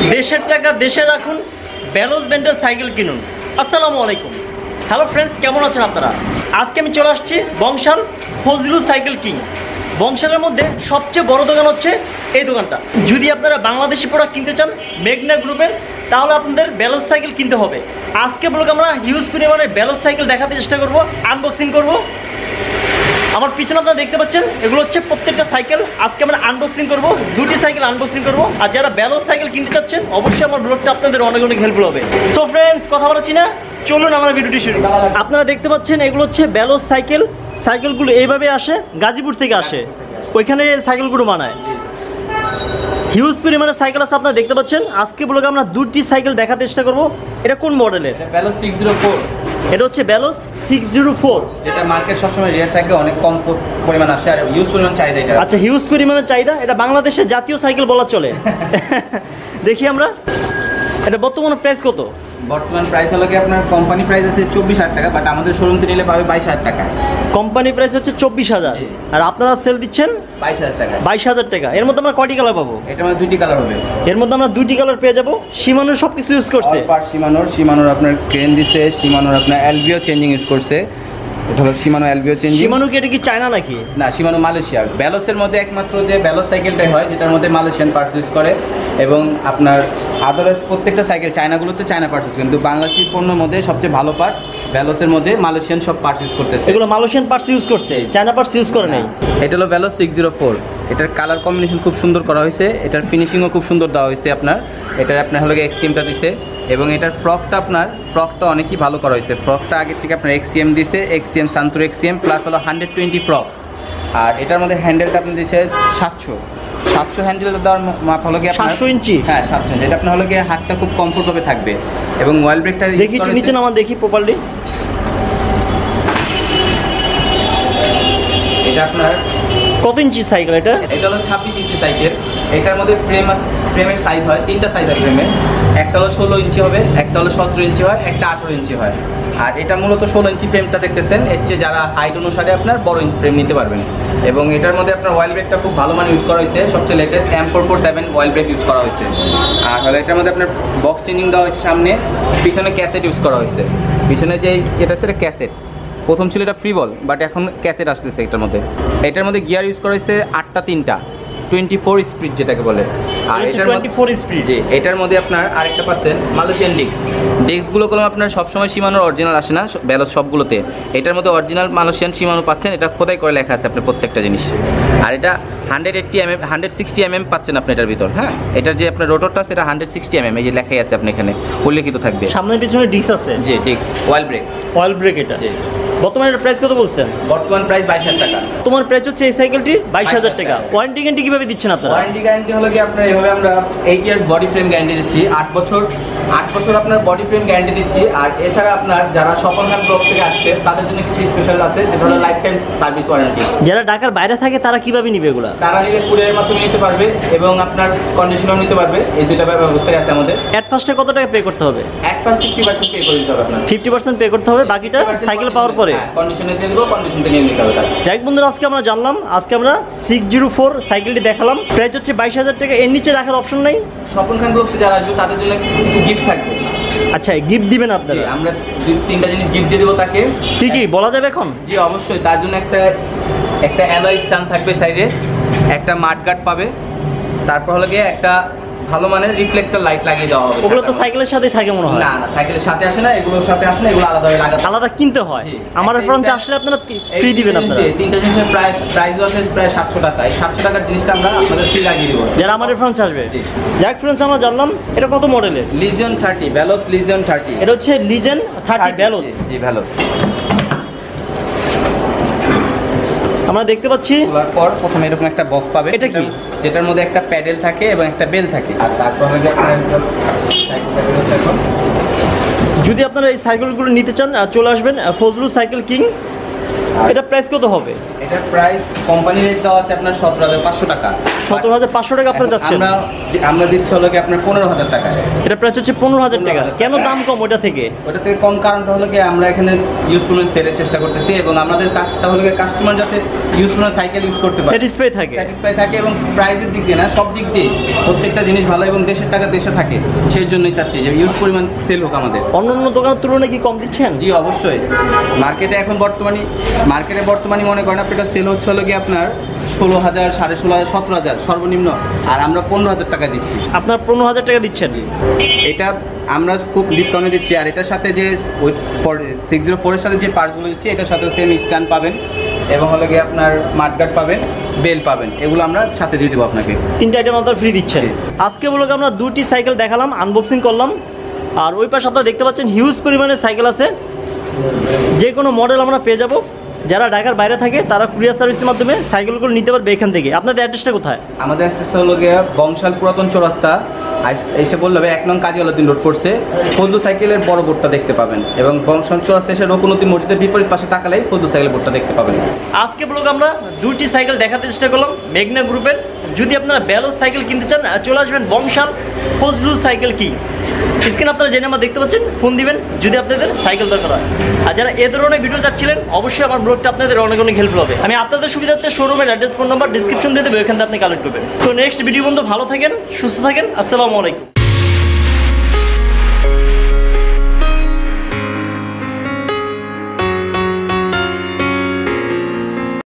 দেশের টাকা দেশে রাখুন, ব্যালোস ব্র্যান্ডের সাইকেল কিনুন। আসসালামু আলাইকুম, হ্যালো ফ্রেন্ডস, কেমন আছেন আপনারা? আজকে আমি চলে আসছি বংশাল ফজলুল সাইকেল কিং। বংশালের মধ্যে সবচেয়ে বড় দোকান হচ্ছে এই দোকানটা। যদি আপনারা বাংলাদেশি প্রোডাক্ট কিনতে চান মেঘনা গ্রুপের, তাহলে আপনাদের ব্যালোস সাইকেল কিনতে হবে। আজকে বলুক আমরা হিউজ পরিমাণে ব্যালোস সাইকেল দেখাতে চেষ্টা করব, আনবক্সিং করব। আমার পিছনে আপনারা দেখতে পাচ্ছেন এগুলো হচ্ছে প্রত্যেকটা সাইকেল। আজকে আমরা আনবক্সিং করব, দুটি সাইকেল আনবক্সিং করব। আর যারা ব্যালোস সাইকেল কিনতে চাচ্ছেন অবশ্যই আমার ব্লগটা আপনাদের অনেক অনেক হেল্পফুল হবে। সো ফ্রেন্ডস, কথা বলছি না, চলুন আমরা ভিডিওটি শুরু। আপনারা দেখতে পাচ্ছেন এগুলো হচ্ছে ব্যালোস সাইকেল। সাইকেলগুলো এইভাবে আসে, গাজীপুর থেকে আসে, ওইখানে সাইকেলগুলো বানায়। হিউজ পরিমাণে সাইকেল আছে আপনারা দেখতে পাচ্ছেন। আজকে ব্লগে আমরা দুটি সাইকেল দেখার চেষ্টা করব। এটা কোন মডেলের? ব্যালোস 604। এটা হচ্ছে ব্যালোস 604, যেটা মার্কেট সবসময় রেট থাকে, অনেক কম পরিমাণ আসে আর হিউজ পরিমাণ চাহিদা এটা। আচ্ছা, হিউজ পরিমাণে চাহিদা। এটা বাংলাদেশের জাতীয় সাইকেল বলা চলে। দেখি আমরা এটা বর্তমানে প্রাইস কত? বর্তমান প্রাইস হলো কি আপনার কোম্পানি প্রাইস আছে 24,000 টাকা, বাট আমাদের শোরুম থেকে নিলে পাবে 22,000 টাকা। কোম্পানি প্রাইস হচ্ছে 24,000 আর আপনারা সেল দিচ্ছেন 22,000 টাকা। 22,000 টাকা। এর মধ্যে আমরা কয়টি কালার পাবো? এটার মধ্যে দুইটি কালার হবে। এর মধ্যে আমরা দুইটি কালার পেয়ে যাবো। শিমানোর সব কিছু ইউজ করছে। সীমানোর আপনার ক্রেন দিছে, সীমানোর আপনার এলবিও চেঞ্জিং ইউজ করছে। এটা হলো সীমানো এলবিও চেঞ্জিং। শিমানো কি এটা কি চায়না নাকি? না, সীমানো মালয়েশিয়ার। ব্যালোসের মধ্যে একমাত্র যে ব্যালোস সাইকেলটাই হয় যেটার মধ্যে মালয়েশিয়ান পার্টস ইউজ করে, এবং আপনার আদারওয়াইজ প্রত্যেকটা সাইকেল চায়নাগুলোতে চায়না পার্টস ইউজ, কিন্তু বাংলাদেশি পণ্যের মধ্যে সবচেয়ে ভালো পার্টস ব্যালোসের মধ্যে মালয়েশিয়ান সব পার্টস ইউজ করতেছে। এগুলো মালয়েশিয়ান পার্টস ইউজ করছে, চায়না পার্টস ইউজ করে নাই। এটা হলো ব্যালোস 604। এটার কালার কম্বিনেশন খুব সুন্দর করা হয়েছে, এটার ফিনিশিংও খুব সুন্দর দেওয়া হয়েছে আপনার। আপনার হলো এক্সট্রিমটা দিছে, এবং এটার ফ্রকটা অনেকই ভালো করা হয়েছে। ফ্রকটা আগে থেকে আপনার এক্সিএম দিছে, এক্সিএম সান্তুর এক্সিএম প্লাস হলো 120 ফ্রক। আর এটার মধ্যে হ্যান্ডেলটা আপনি দিচ্ছে 700 হ্যান্ডেল দেওয়ার মাপ হলো গিয়ে 700 ইঞ্চি। হ্যাঁ, 700 ইঞ্চি। এটা আপনার হলো গিয়ে হাতটা খুব কমফোর্টভাবে থাকবে, এবং ওয়াল ব্রেকটা দেখি নিচে নামান, দেখি প্রপারলি। এটা আপনার কত ইঞ্চি সাইকেল এটা? এটা হলো 26 ইঞ্চি সাইকেল। এটার মধ্যে ফ্রেমের সাইজ হয় তিনটা সাইজ হয় ফ্রেমের। একটা হলো 16 ইঞ্চি হবে, একটা হলো 17 ইঞ্চি হয়, একটা 18 ইঞ্চি হয়। আর এটা মূলত 16 ইঞ্চি ফ্রেমটা দেখতেছেন, এর চেয়ে যারা হাইট অনুসারে আপনার বড় ফ্রেম নিতে পারবেন। এবং এটার মধ্যে আপনার অয়েল ব্রেকটা খুব ভালো মানে ইউজ করা হয়েছে, সবচেয়ে latest M447 oil brake use করা হয়েছে। আর হলো এটার মধ্যে আপনার বক্স চেঞ্জিং দেওয়া হয়েছে সামনে, পিছনে ক্যাসেট ইউজ করা হয়েছে। পিছনে যে এটা সেটা ক্যাসেট, প্রথম ছিল এটা ফ্রি বল, বাট এখন ক্যাসেট আসতেছে এটার মধ্যে। এটার মধ্যে গিয়ার ইউজ করা হয়েছে 8টা 3টা 24 স্পিড যেটাকে বলে। আর এটার 24 স্পিড। জি, এটার মধ্যে আপনার আরেকটা পাচ্ছেন মালয়েশিয়ান ডিস্কগুলো কলম আপনার সবসময় সীমানোর অরিজিনাল আসে না ব্যালোস সবগুলোতে। এটার মধ্যে অরিজিনাল মালয়েশিয়ান সীমানো পাচ্ছেন, এটা খোদাই করে লেখা আছে আপনার প্রত্যেকটা জিনিস। আর এটা 160 mm পাচ্ছেন আপনি এটার ভিতর। হ্যাঁ, এটার যে আপনার রোটরটা আছে এটা 160 mm, এই যে লেখাই আছে আপনি এখানে উল্লেখিত থাকবে। সামনের পিছনে ডিস্ক আছে। জি, ডিস্ক অয়েল ব্রেক এটা। জি। বর্তমানে এর প্রাইস কত বলছেন? বর্তমান প্রাইস 22,000 টাকা। তোমার প্রাইস হচ্ছে এই সাইকেলটি 22,000 টাকা। ওয়ারেন্টি গ্যারান্টি কিভাবে দিচ্ছেন আপনারা? ওয়ারেন্টি গ্যারান্টি হলো কি আপনার এইভাবে আমরা 8 ইয়ার্স বডি ফ্রেম গ্যারান্টি দিচ্ছি, 8 বছর আপনার বডি ফ্রেম গ্যারান্টি দিচ্ছি। আর এছাড়া আপনার যারা স্বপন খান ব্লক থেকে আসছে তাদের জন্য কিছু স্পেশাল আছে, যেটা হলো লাইফ টাইম সার্ভিস ওয়ারেন্টি। যারা ঢাকার বাইরে থাকে তারা কিভাবে নিবে এগুলো? তারা নিলে কুরিয়ারের মাধ্যমে নিতে পারবে, এবং আপনার কন্ডিশনেও নিতে পারবে। এই দুইটা ব্যবস্থাই আছে আমাদের। অ্যাট ফার্স্টে কত টাকা পে করতে হবে? অ্যাট ফার্স্ট 50% পে করে দিতে হবে আপনার। 50% পে করতে হবে, বাকিটা সাইকেল পাওয়ার পরে কন্ডিশনে দিয়ে দেবো, কন্ডিশনতে নিয়ে নিতে হবে। যাই হোক বন্ধুরা, আজকে আমরা জানলাম, আজকে আমরা 604 সাইকেলটি দেখালাম। প্রাইস হচ্ছে 22,000 টাকা। এর নিচে রাখার অপশন নাই? স্বপন খান ব্লক যারা আসবে তাদের জন্য কিছু গিফট থাকবে। আচ্ছা, গিফট দিবেন আপনারা? আমরা 2-3টা জিনিস গিফট দিয়ে দেবো তাকে। কি কি বলা যাবে এখন? জি অবশ্যই, তার জন্য একটা অ্যালয় স্ট্যান্ড থাকবে সাইডে, একটা মাডগার্ড পাবে, তারপর হলো গিয়ে একটা ভালো মানের রিফ্লেক্টর লাইট লাগিয়ে দেওয়া হবে। ওগুলো তো সাইকেলের সাথেই থাকে মনে হয়? না, সাইকেলের সাথে আসে না, এগুলোর সাথে আসে না, এগুলো আলাদা লাগাতে আলাদা কিনতে হয়। আমার রেফারেন্স আসলে আপনারা ফ্রি দিবেন আপনারা? তিনটা জিনিসের প্রাইস আছে প্রায় 700 টাকা। এই 700 টাকার জিনিসটা আমরা আপনাদের ফ্রি লাগিয়ে দেবো যারা আমার রেফারেন্স আসবে। যাক ফ্রেন্ডস, আমরা জানলাম এটা কত মডেলের? Legion 30 ব্যালোস legion 30। এটা হচ্ছে লিজেন 30 ব্যালোস। জি, ব্যালোস। আমরা দেখতে পাচ্ছি পর প্রথমে এরকম একটা বক্স পাবে। এটা কি? যেটার মধ্যে একটা প্যাডেল থাকে এবং একটা বেল থাকে। আর তারপর হলো যদি আপনারা এই সাইকেলগুলো নিতে চান চলে আসবেন ফজলুল সাইকেল কিং। এটা প্রাইস কত হবে? এটার প্রাইস কোম্পানি রেট দেওয়া আছে আপনার 17,500 টাকা। 17,500 টাকা আপনারা যাচ্ছেন। আমরা দিচ্ছি হলো কি আপনার 15,000 টাকা। এটা প্রাইস হচ্ছে 15,000 টাকা। কেন দাম কম ওটা থেকে? ওটা থেকে কম কারণটা হলো কি আমরা এখানে ইউজফুল সেলের চেষ্টা করতেছি এবং আমাদের কাজটা হলো কি কাস্টমার যাতে ইউজফুল সাইকেল ইউজ করতে পারে, স্যাটিসফাই থাকে এবং প্রাইসের দিক দিয়ে না সব দিক দিয়ে প্রত্যেকটা জিনিস ভালো এবং দেশের টাকা দেশে থাকে, সেই জন্যই চাচ্ছি যে ইউজ পরিমাণ সেল হোক আমাদের। অন্যান্য দোকানের তুলনায় কি কম দিচ্ছেন? জি অবশ্যই। মার্কেটে এখন বর্তমানে মনে করেন আপনার সেল হচ্ছে হলো কি আপনার 16,000, 16,500, 17,000 সর্বনিম্ন, আর আমরা 15,000 টাকা দিচ্ছি। আপনার 15,000 টাকা দিচ্ছেন? এটা আমরা খুব ডিসকাউন্টে দিচ্ছি। আর এটার সাথে যে 604 এর সাথে যে পার্টসগুলো দিচ্ছি এটার সাথে সেম স্ট্যান্ড পাবেন এবং হলো গিয়ে আপনার মাঠগার্ড পাবেন, বেল পাবেন, এগুলো আমরা সাথে দিয়ে দেবো আপনাকে। 3টা আইটেম আপনারা ফ্রি দিচ্ছেন। আজকে বলক আমরা 2টি সাইকেল দেখালাম, আনবক্সিং করলাম। আর ওই পাশে আপনারা দেখতে পাচ্ছেন হিউজ পরিমাণে সাইকেল আছে, যে কোনো মডেল আমরা পেয়ে যাব। যারা ঢাকার বাইরে থাকে তারা কুরিয়ার সার্ভিসের মাধ্যমে সাইকেলগুলো নিতে পারবে এখান থেকে। আপনাদের অ্যাড্রেসটা কোথায়? আমাদের অ্যাড্রেসটা হলো গিয়ে বংশাল পুরাতন চৌরাস্তা, এসে বললে 1 নং কাজীউদ্দিন রোড পড়ছে, ফজলু সাইকেলের বড় বোর্ডটা দেখতে পাবেন এবং বংশাল চৌরাস্তা এসে রকুনউদ্দিন মসজিদের বিপরীত পাশে তাকালেই ফজলু সাইকেলের বোর্ডটা দেখতে পাবেন। আজকে ব্লগ আমরা 2টি সাইকেল দেখাতে চেষ্টা করলাম মেঘনা গ্রুপের। যদি আপনারা ব্যালোস সাইকেল কিনতে চান চলে আসবেন Bangshal Fazlu cycle king. Screen আপনারা জেনে আমার দেখতে পাচ্ছেন, ফোন দিবেন যদি আপনাদের সাইকেল দরকার হয়। আর যারা এ ধরনের ভিডিও চাচ্ছিলেন অবশ্যই আমার ব্লগটা আপনাদের অনেক হেল্পফুল হবে। আমি আপনাদের সুবিধার্থে শোরুমের অ্যাড্রেস, ফোন নাম্বার ডিসক্রিপশন দিয়ে দেবো, ওইখান থেকে আপনি কালেক্ট করবেন। সো নেক্সট ভিডিও পর্যন্ত ভালো থাকেন, সুস্থ থাকেন। আসসালামু আলাইকুম।